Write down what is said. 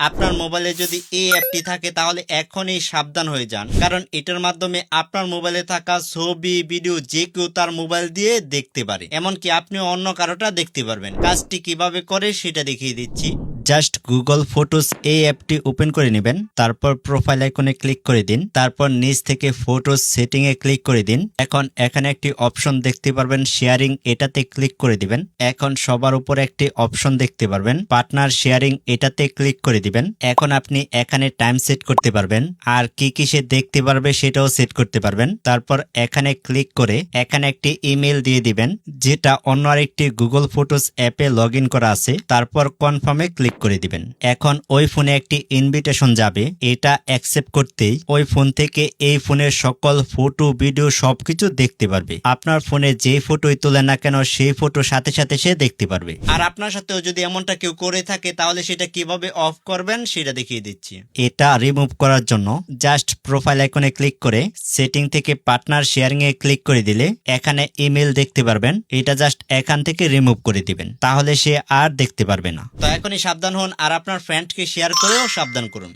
আপনার মোবাইলে যদি এই অ্যাপটি থাকে তাহলে এখনই সাবধান হয়ে যান, কারণ এটার মাধ্যমে আপনার মোবাইলে থাকা ছবি ভিডিও যে কেউ তার মোবাইল দিয়ে দেখতে পারে, এমনকি আপনি অন্য কারোটা দেখতে পারবেন। কাজটি কিভাবে করে সেটা দেখিয়ে দিচ্ছি। জাস্ট গুগল ফটোস এই অ্যাপটি ওপেন করে নেবেন, তারপর প্রোফাইল আইকনে ক্লিক করে দিন, তারপর নিচ থেকে ফটোস সেটিং এ ক্লিক করে দিন। এখন এখানে একটি অপশন দেখতে পারবেন শেয়ারিং, এটাতে ক্লিক করে দিবেন। এখন সবার উপরে একটি অপশন দেখতে পারবেন পার্টনার শেয়ারিং, এটাতে ক্লিক করে দিবেন। এখন আপনি এখানে টাইম সেট করতে পারবেন, আর কি কি সে দেখতে পারবে সেটাও সেট করতে পারবেন। তারপর এখানে ক্লিক করে এখানে একটি ইমেল দিয়ে দিবেন, যেটা অন্য আরেকটি গুগল ফটোস অ্যাপে লগ ইন করা আছে। তারপর কনফার্মে ক্লিক করে দিবেন। এখন ওই ফোনে একটি ইনভিটেশন যাবে, এটা অ্যাকসেপ্ট করতেই ওই ফোন থেকে এই ফোনের সকল ফটো ভিডিও সবকিছু দেখতে পারবে। আপনার ফোনে যেই ফটোই তোলে না কেন সেই ফটো সাথে সাথে সে দেখতে পারবে। আর আপনার সাথেও যদি এমনটা কেউ করে থাকে তাহলে সেটা কিভাবে অফ করবেন সেটা দেখিয়ে দিচ্ছি। এটা রিমুভ করার জন্য জাস্ট প্রোফাইল আইকনে ক্লিক করে সেটিং থেকে পার্টনার শেয়ারিং এ ক্লিক করে দিলে এখানে ইমেল দেখতে পারবেন, এটা জাস্ট এখান থেকে রিমুভ করে দিবেন, তাহলে সে আর দেখতে পারবে না। তো এখনই সাবধান হন আর আপনার ফ্রেন্ডকে শেয়ার করেও সাবধান করুন।